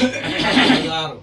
18,000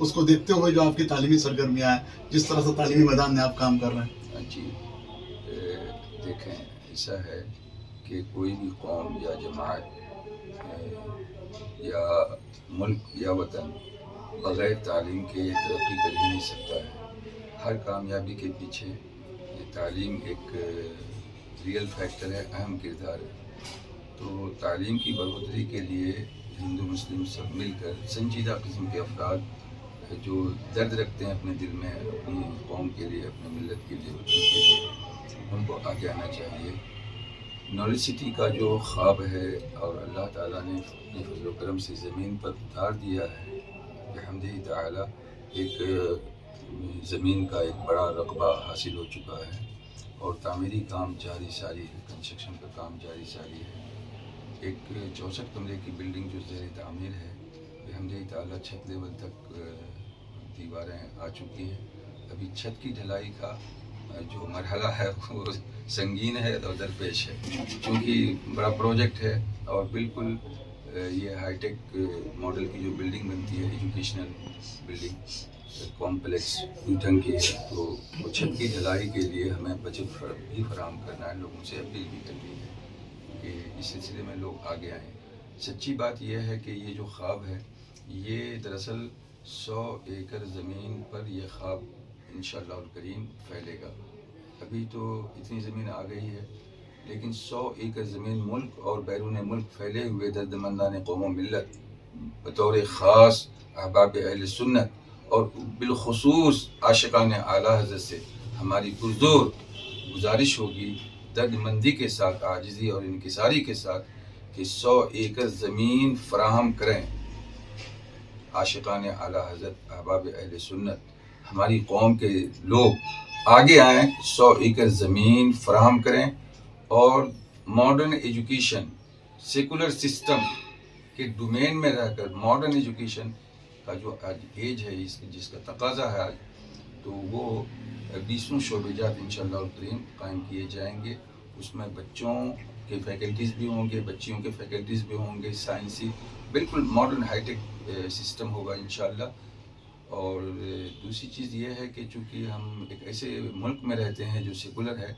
اس کو دیکھتے ہوئے جو آپ کی تعلیمی سرگرمیاں ہیں، جس طرح سے تعلیمی میدان میں آپ کام کر رہے ہیں؟ جی دیکھیں، ایسا ہے کہ کوئی بھی قوم یا جماعت یا ملک یا وطن بغیر تعلیم کے ترقی کر ہی نہیں سکتا ہے۔ ہر کامیابی کے پیچھے یہ تعلیم ایک ریئل فیکٹر ہے، اہم کردار ہے۔ تو تعلیم کی بڑھوتری کے لیے ہندو مسلم سب مل کر سنجیدہ قسم کے افراد جو درد رکھتے ہیں اپنے دل میں اپنی قوم کے لیے، اپنے ملت کے لیے، وطن کے لیے، ان کو آگے آنا چاہیے۔ نالج سٹی کا جو خواب ہے اور اللہ تعالیٰ نے اپنے فضل و کرم سے زمین پر اتار دیا ہے، بحمدہ تعالیٰ ایک زمین کا ایک بڑا رقبہ حاصل ہو چکا ہے اور تعمیری کام جاری ساری ہے، کنسٹرکشن کا کام جاری ساری ہے۔ ایک 64 کمرے کی بلڈنگ جو زیر تعمیر ہے، بحمدہ تعالیٰ چھت لیول تک دیواریں آ چکی ہیں۔ ابھی چھت کی ڈھلائی کا جو مرحلہ ہے وہ سنگین ہے اور درپیش ہے، چونکہ بڑا پروجیکٹ ہے اور بالکل یہ ہائی ٹیک ماڈل کی جو بلڈنگ بنتی ہے، ایجوکیشنل بلڈنگ کمپلیکس ڈھنگ کی ہے، تو وہ چھت کی ڈھلائی کے لیے ہمیں بجٹ بھی فراہم کرنا ہے۔ لوگوں سے اپیل بھی کرنی ہے کہ اس سلسلے میں لوگ آگے آئیں۔ سچی بات یہ ہے کہ یہ جو خواب ہے یہ دراصل 100 ایکڑ زمین پر یہ خواب انشاءاللہ الکریم پھیلے گا۔ ابھی تو اتنی زمین آ گئی ہے، لیکن 100 ایکڑ زمین ملک اور بیرون ملک پھیلے ہوئے دردمندان قوم و ملت بطور خاص احباب اہل سنت اور بالخصوص عاشقان اعلیٰ حضرت سے ہماری پرزور گزارش ہوگی، درد مندی کے ساتھ، عاجزی اور انکساری کے ساتھ، کہ 100 ایکڑ زمین فراہم کریں۔ عاشقان اعلیٰ حضرت، احباب اہل سنت، ہماری قوم کے لوگ آگے آئیں، 100 ایکڑ زمین فراہم کریں اور ماڈرن ایجوکیشن، سیکولر سسٹم کے ڈومین میں رہ کر ماڈرن ایجوکیشن کا جو آج ایج ہے، جس کا تقاضا ہے آج، تو وہ 20 شعبے جات انشاءاللہ الکریم قائم کیے جائیں گے۔ اس میں بچوں کے فیکلٹیز بھی ہوں گے، بچیوں کے فیکلٹیز بھی ہوں گے، سائنسی بالکل ماڈرن ہائی ٹیک سسٹم ہوگا انشاءاللہ۔ اور دوسری چیز یہ ہے کہ چونکہ ہم ایک ایسے ملک میں رہتے ہیں جو سیکولر ہے،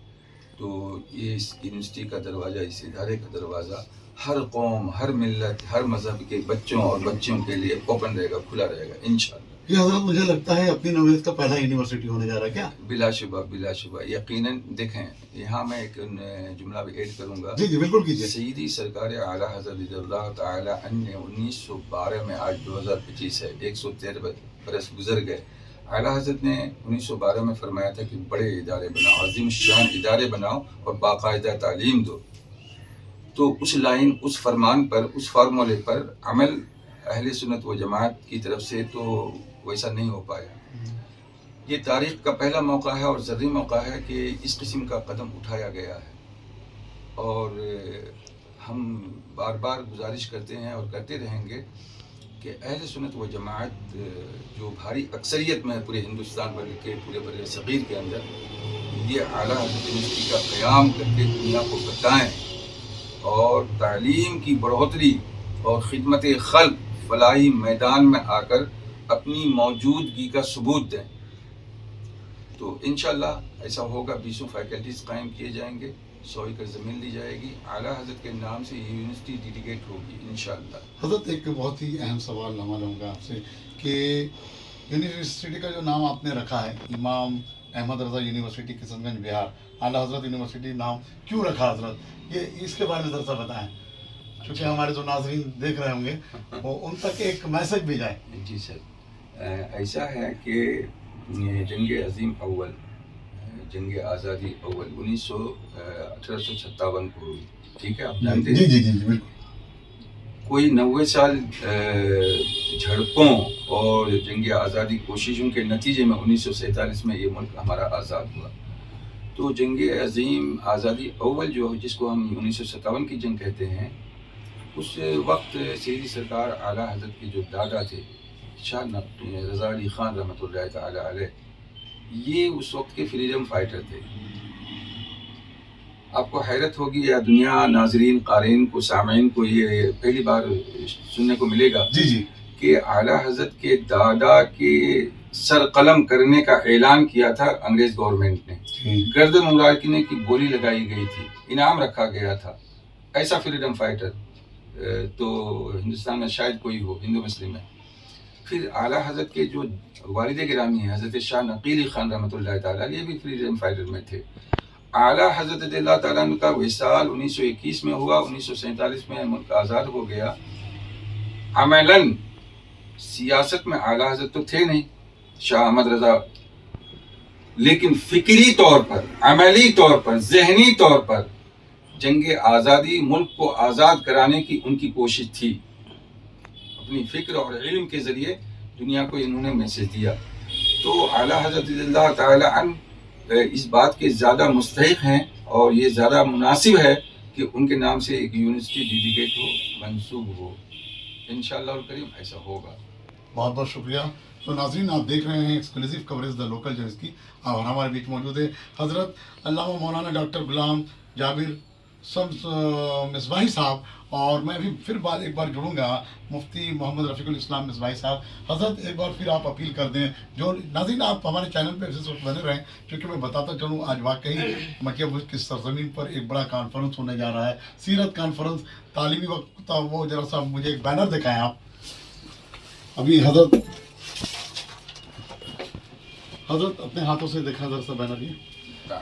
تو یہ اس یونیورسٹی کا دروازہ، اس ادارے کا دروازہ ہر قوم، ہر ملت، ہر مذہب کے بچوں اور بچیوں کے لیے اوپن رہے گا، کھلا رہے گا انشاءاللہ۔ یہ حضرت مجھے لگتا ہے اپنی نوعیت کا پہلا یونیورسٹی ہونے جا رہا ہے کیا؟ بلا شبہ، بلا شبہ، یقیناً۔ دیکھیں، یہاں میں ایک جملہ بھی ایڈ کروں گا۔ جی جی بالکل کیجیے۔ سیدی سرکار اعلیٰ حضرت رضی اللہ تعالیٰ عنہ نے 1912 میں، آج 2025 ہے، 113 برس گزر گئے، اعلیٰ حضرت نے 1912 میں فرمایا تھا کہ بڑے ادارے بناؤ، عظیم الشان ادارے بناؤ اور باقاعدہ تعلیم دو۔ تو اس لائن، اس فرمان پر، اس فارمولے پر عمل اہل سنت و جماعت کی طرف سے تو ویسا نہیں ہو پایا۔ یہ تاریخ کا پہلا موقع ہے اور ذری موقع ہے کہ اس قسم کا قدم اٹھایا گیا ہے، اور ہم بار بار گزارش کرتے ہیں اور کرتے رہیں گے کہ اہل سنت و جماعت جو بھاری اکثریت میں ہے پورے ہندوستان بلکہ پورے بر صغیر کے اندر، یہ اعلیٰ حضرت یونیورسٹی کا قیام کر کے دنیا کو بتائیں اور تعلیم کی بڑھوتری اور خدمت خلق فلاحی میدان میں آ کر اپنی موجودگی کا ثبوت دیں۔ تو انشاءاللہ ایسا ہوگا، 20 فیکلٹیز قائم کیے جائیں گے، 100 ایکڑ زمین لی جائے گی، اعلیٰ حضرت کے نام سے یہ یونیورسٹی ڈیڈیکیٹ ہوگی انشاءاللہ۔ حضرت ایک بہت ہی اہم سوال میں لوں گا آپ سے کہ یونیورسٹی کا جو نام آپ نے رکھا ہے، امام احمد رضا یونیورسٹی کشن گنج بہار، اعلیٰ حضرت یونیورسٹی نام کیوں رکھا حضرت؟ یہ اس کے بارے میں ذرا سا بتائیں، کیونکہ ہمارے جو ناظرین دیکھ رہے ہوں گے وہ ان تک ایک میسج بھی جائے۔ جی سر، ایسا ہے کہ جنگ عظیم اول، جنگ آزادی اول 1857 کو ہوئی، ٹھیک ہے، آپ جانتے جی ہیں۔ جی جی بالکل۔ کوئی 90 سال جھڑپوں اور جنگ آزادی کوششوں کے نتیجے میں 1947 میں یہ ملک ہمارا آزاد ہوا۔ تو جنگ عظیم آزادی اول جو، جس کو ہم 1957 کی جنگ کہتے ہیں، اس وقت سیدی سرکار اعلیٰ حضرت کے جو دادا تھے شاہ رضا علی خان رحمۃ اللہ تعالیٰ علیہ، یہ اس وقت کے فریڈم فائٹر تھے۔ آپ کو حیرت ہوگی یا دنیا ناظرین، قارئین کو، سامعین کو یہ پہلی بار سننے کو ملے گا جی جی کہ اعلیٰ حضرت کے دادا کے سر قلم کرنے کا اعلان کیا تھا انگریز گورنمنٹ نے، گردن مبارکنے کی گولی لگائی گئی تھی، انعام رکھا گیا تھا. ایسا فریڈم فائٹر تو ہندوستان میں شاید کوئی ہو، ہندو مسلم میں. پھر اعلیٰ حضرت کے جو والد گرامی ہیں حضرت شاہ نقیلی خان رحمۃ اللہ تعالیٰ علیہ بھی فریڈم فائٹر میں تھے. اعلیٰ حضرت رضی اللہ تعالیٰ عنہ کا وصال 1921 میں ہوا، 1947 میں ملک آزاد ہو گیا. عملاً سیاست میں اعلیٰ حضرت تو تھے نہیں شاہ احمد رضا، لیکن فکری طور پر، عملی طور پر، ذہنی طور پر جنگ آزادی، ملک کو آزاد کرانے کی ان کی کوشش تھی. اپنی فکر اور علم کے ذریعے دنیا کو انہوں نے میسج دیا. تو اعلیٰ حضرت رضی اللہ تعالیٰ عنہ اس بات کے زیادہ مستحق ہیں اور یہ زیادہ مناسب ہے کہ ان کے نام سے ایک یونیورسٹی ڈیڈیکیٹ ہو، منسوب ہو. انشاءاللہ الکریم ایسا ہوگا. بہت بہت شکریہ. تو ناظرین، آپ دیکھ رہے ہیں ایکسکلوسیو کوریج دا لوکل جرس کی، اور ہمارے بیچ موجود ہے حضرت علامہ مولانا ڈاکٹر غلام جابر شمس مصباحی صاحب. اور میں بھی پھر ایک بار جڑوں گا مفتی محمد رفیق الاسلام مصباحی صاحب. حضرت ایک بار پھر آپ اپیل کر دیں. جو ناظرین، آپ ہمارے چینل پہ اس وقت بنے رہیں، کیونکہ میں بتاتا چلوں آج واقعی مکہ برج کی سرزمین پر ایک بڑا کانفرنس ہونے جا رہا ہے، سیرت کانفرنس، تعلیمی وقت تھا. وہ ذرا سا مجھے ایک بینر دکھائیں آپ. ابھی حضرت اپنے ہاتھوں سے دیکھا ذرا سا بینر.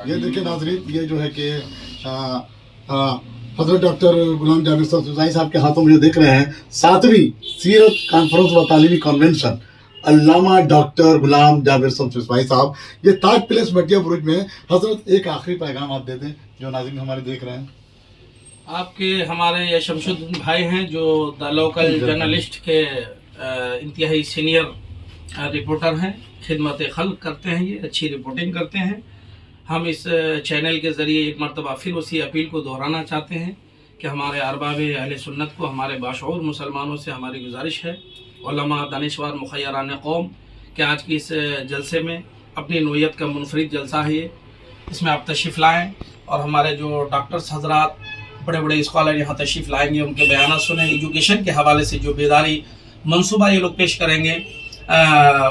یہ دیکھیں ناظرین، یہ جو ہے کہ حضرت ڈاکٹر غلام جابر مصباحی صاحب کے ہاتھوں میں جو دیکھ رہے ہیں 7ویں سیرت کانفرنس و تعلیمی کنونشن علامہ ڈاکٹر غلام جابر مصباحی صاحب، یہ تاج پیلیس مکہ برج میں. حضرت ایک آخری پیغام آپ دے دیں جو ناظرین ہمارے دیکھ رہے ہیں. آپ کے ہمارے یہ شمس الدین بھائی ہیں جو دا لوکل جرنلسٹ کے انتہائی سینئر رپورٹر ہیں، خدمت خلق کرتے ہیں، یہ اچھی رپورٹنگ کرتے ہیں. ہم اس چینل کے ذریعے ایک مرتبہ پھر اسی اپیل کو دہرانا چاہتے ہیں کہ ہمارے ارباب اہل سنت کو، ہمارے باشعور مسلمانوں سے ہماری گزارش ہے، علماء، دانشور، مخیران قوم، کہ آج کی اس جلسے میں اپنی نوعیت کا منفرد جلسہ ہے یہ، اس میں آپ تشریف لائیں اور ہمارے جو ڈاکٹرز حضرات، بڑے بڑے اسکالر یہاں تشریف لائیں گے، ان کے بیانات سنیں. ایجوکیشن کے حوالے سے جو بیداری منصوبہ یہ لوگ پیش کریں گے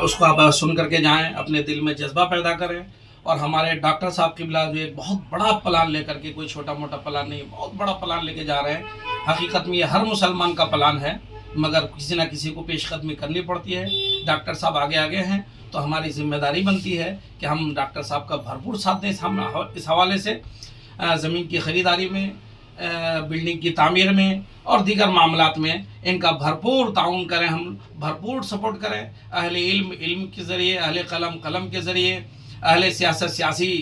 اس کو آپ سن کر کے جائیں، اپنے دل میں جذبہ پیدا کریں. اور ہمارے ڈاکٹر صاحب قبلہ جو ایک بہت بڑا پلان لے کر کے، کوئی چھوٹا موٹا پلان نہیں، بہت بڑا پلان لے کے جا رہے ہیں. حقیقت میں یہ ہر مسلمان کا پلان ہے، مگر کسی نہ کسی کو پیش قدمی کرنی پڑتی ہے. ڈاکٹر صاحب آگے ہیں تو ہماری ذمہ داری بنتی ہے کہ ہم ڈاکٹر صاحب کا بھرپور ساتھ دیں اس حوالے سے. زمین کی خریداری میں، بلڈنگ کی تعمیر میں اور دیگر معاملات میں ان کا بھرپور تعاون کریں، ہم بھرپور سپورٹ کریں. اہل علم کے ذریعے، اہل قلم کے ذریعے، اہل سیاسی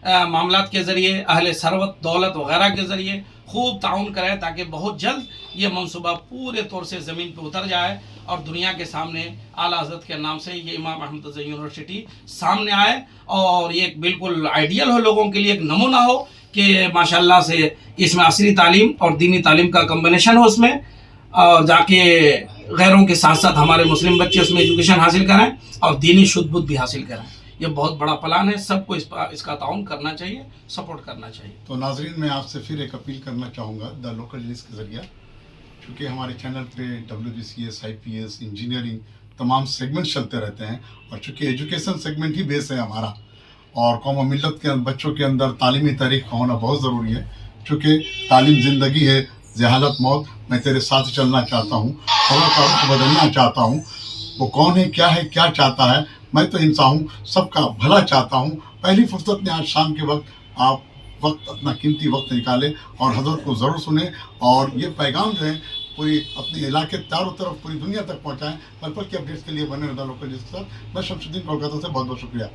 معاملات کے ذریعے، اہل ثروت دولت وغیرہ کے ذریعے خوب تعاون کریں تاکہ بہت جلد یہ منصوبہ پورے طور سے زمین پہ اتر جائے اور دنیا کے سامنے اعلیٰ حضرت کے نام سے یہ امام احمد رضا یونیورسٹی سامنے آئے اور یہ ایک بالکل آئیڈیل ہو، لوگوں کے لیے ایک نمونہ ہو کہ ماشاءاللہ سے اس میں عصری تعلیم اور دینی تعلیم کا کمبینیشن ہو اس میں، اور جا کے غیروں کے ساتھ ساتھ ہمارے مسلم بچے اس میں ایجوکیشن حاصل کریں اور دینی شدھ بدھ بھی حاصل کریں. یہ بہت بڑا پلان ہے، سب کو اس کا تعاون کرنا چاہیے، سپورٹ کرنا چاہیے. تو ناظرین، میں آپ سے پھر ایک اپیل کرنا چاہوں گا دا لوکل جرنلسٹ کے ذریعہ، چونکہ ہمارے چینل پہ WBCS IPS انجینئرنگ تمام سیگمنٹ چلتے رہتے ہیں، اور چونکہ ایجوکیشن سیگمنٹ ہی بیس ہے ہمارا، اور قوم و ملت کے بچوں کے اندر تعلیمی تاریخ کا ہونا بہت ضروری ہے. چونکہ تعلیم زندگی ہے، جہالت موت. میں تیرے ساتھ چلنا چاہتا ہوں، خدا کا رخ بدلنا چاہتا ہوں. وہ کون ہے، کیا چاہتا ہے؟ میں تو انسان ہوں، سب کا بھلا چاہتا ہوں. پہلی فرصت میں آج شام کے وقت آپ اپنا قیمتی وقت نکالیں اور حضرت کو ضرور سنیں، اور یہ پیغام جو ہے پوری اپنے علاقے چاروں طرف پوری دنیا تک پہنچائیں. پل پل کے اپڈیٹس کے لیے بنے رہتا لوکل جس کے ساتھ. میں شمس الدین کولکاتہ سے، بہت بہت شکریہ.